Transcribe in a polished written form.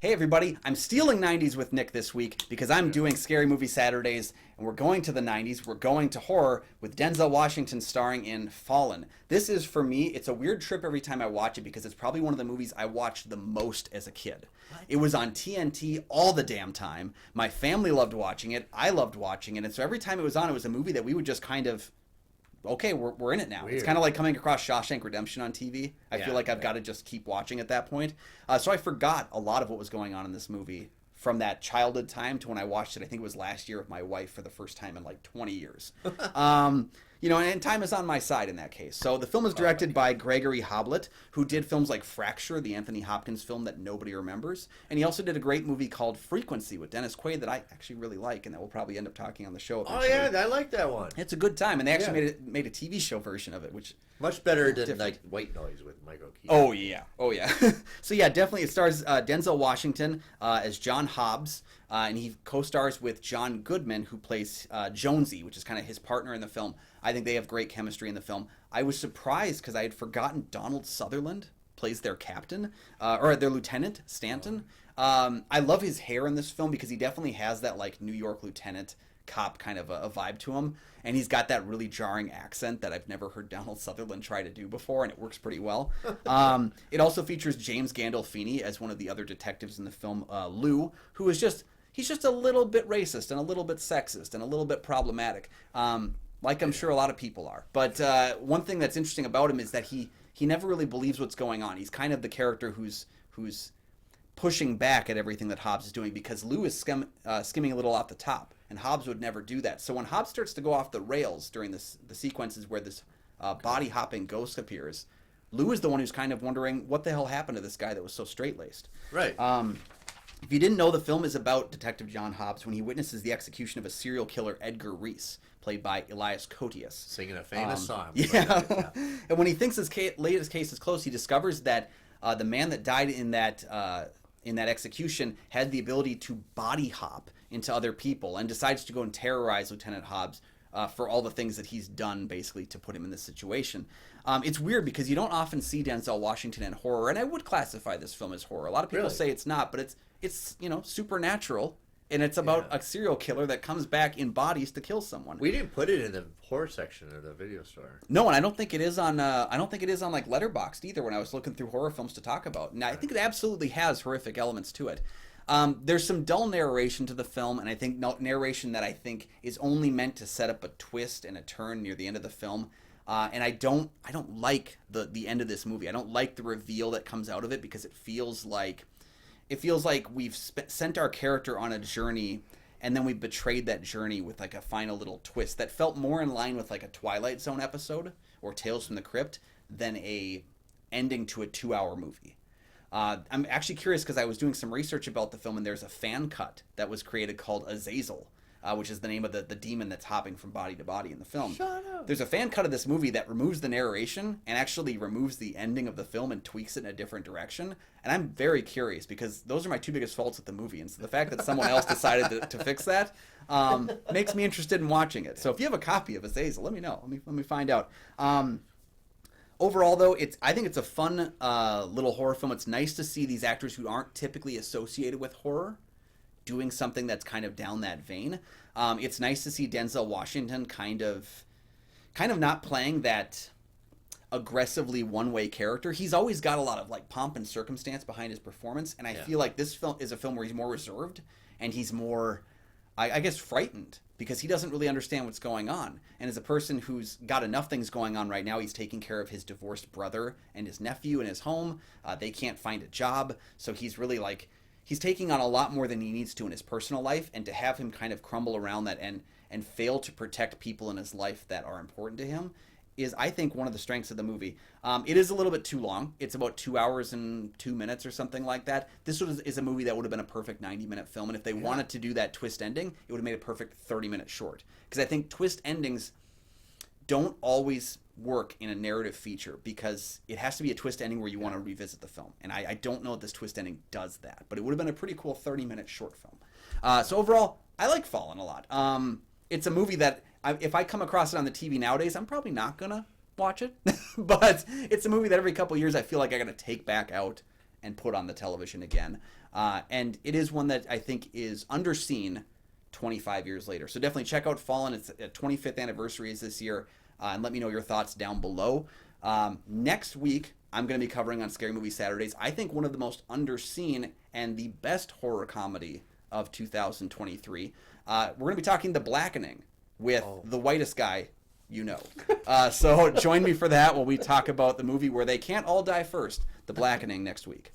Hey everybody, I'm stealing 90s with Nick this week because I'm doing Scary Movie Saturdays and we're going to the 90s. We're going to horror with Denzel Washington starring in Fallen. This is, for me, it's a weird trip every time I watch it because it's probably one of the movies I watched the most as a kid. What? It was on TNT all the damn time. My family loved watching it. I loved watching it. And so every time it was on, it was a movie that we would just kind of, okay, we're in it now. Weird. It's kind of like coming across Shawshank Redemption on TV. I feel like I've got to just keep watching at that point. So I forgot a lot of what was going on in this movie from that childhood time to when I watched it. I think it was last year with my wife for the first time in like 20 years. And time is on my side in that case. So the film is directed by Gregory Hoblit, who did films like Fracture, the Anthony Hopkins film that nobody remembers. And he also did a great movie called Frequency with Dennis Quaid that I actually really like and that we'll probably end up talking on the show eventually. Oh, yeah, I like that one. It's a good time. And they actually made a TV show version of it, which... Much better than like White Noise with Michael Keaton. Oh, yeah. So, yeah, definitely it stars Denzel Washington as John Hobbs. And he co-stars with John Goodman, who plays Jonesy, which is kind of his partner in the film. I think they have great chemistry in the film. I was surprised because I had forgotten Donald Sutherland plays their captain, or their lieutenant, Stanton. I love his hair in this film because he definitely has that like New York lieutenant cop kind of a vibe to him. And he's got that really jarring accent that I've never heard Donald Sutherland try to do before, and it works pretty well. It also features James Gandolfini as one of the other detectives in the film, Lou, who is he's just a little bit racist and a little bit sexist and a little bit problematic, like I'm sure a lot of people are. But one thing that's interesting about him is that he never really believes what's going on. He's kind of the character who's pushing back at everything that Hobbs is doing because Lou is skimming a little off the top, and Hobbs would never do that. So when Hobbs starts to go off the rails during the sequences where this body-hopping ghost appears, Lou is the one who's kind of wondering what the hell happened to this guy that was so straight-laced. Right. If you didn't know, the film is about Detective John Hobbs when he witnesses the execution of a serial killer, Edgar Reese, played by Elias Koteas. Singing a famous song. Yeah. And when he thinks his latest case is close, he discovers that the man that died in that execution had the ability to body hop into other people and decides to go and terrorize Lieutenant Hobbs for all the things that he's done basically to put him in this situation. It's weird because you don't often see Denzel Washington in horror, and I would classify this film as horror. A lot of people say it's not, but it's supernatural, and it's about a serial killer that comes back in bodies to kill someone. We didn't put it in the horror section of the video store. No, and I don't think it is on. I don't think it is on like Letterboxd either. When I was looking through horror films to talk about, and I think it absolutely has horrific elements to it. There's some dull narration to the film, and I think narration that I think is only meant to set up a twist and a turn near the end of the film. And I don't like the end of this movie. I don't like the reveal that comes out of it because it feels like we've sent our character on a journey, and then we betrayed that journey with like a final little twist that felt more in line with like a Twilight Zone episode or Tales from the Crypt than a ending to a 2-hour movie. I'm actually curious because I was doing some research about the film, and there's a fan cut that was created called Azazel, which is the name of the demon that's hopping from body to body in the film. Shut up. There's a fan cut of this movie that removes the narration and actually removes the ending of the film and tweaks it in a different direction. And I'm very curious because those are my two biggest faults with the movie. And so the fact that someone else decided to fix that makes me interested in watching it. So if you have a copy of Azazel, let me know. Let me find out. Overall, though, I think it's a fun little horror film. It's nice to see these actors who aren't typically associated with horror doing something that's kind of down that vein. It's nice to see Denzel Washington kind of not playing that aggressively one-way character. He's always got a lot of like pomp and circumstance behind his performance, and I feel like this film is a film where he's more reserved and he's more, I guess, frightened because he doesn't really understand what's going on. And as a person who's got enough things going on right now, he's taking care of his divorced brother and his nephew in his home. They can't find a job, so he's really like, he's taking on a lot more than he needs to in his personal life, and to have him kind of crumble around that and fail to protect people in his life that are important to him is, I think, one of the strengths of the movie. It is a little bit too long. It's about 2 hours and 2 minutes or something like that. This is a movie that would have been a perfect 90-minute film, and if they wanted to do that twist ending, it would have made a perfect 30-minute short. Because I think twist endings don't always work in a narrative feature because it has to be a twist ending where you want to revisit the film. And I don't know if this twist ending does that, but it would have been a pretty cool 30-minute short film. So overall, I like Fallen a lot. It's a movie that if I come across it on the TV nowadays, I'm probably not going to watch it. But it's a movie that every couple of years I feel like I got to take back out and put on the television again. And it is one that I think is underseen 25 years later. So definitely check out Fallen. Its 25th anniversary is this year. And let me know your thoughts down below. Next week, I'm going to be covering on Scary Movie Saturdays, I think one of the most underseen and the best horror comedy of 2023. We're going to be talking The Blackening with the whitest guy you know. So join me for that when we talk about the movie where they can't all die first, The Blackening, next week.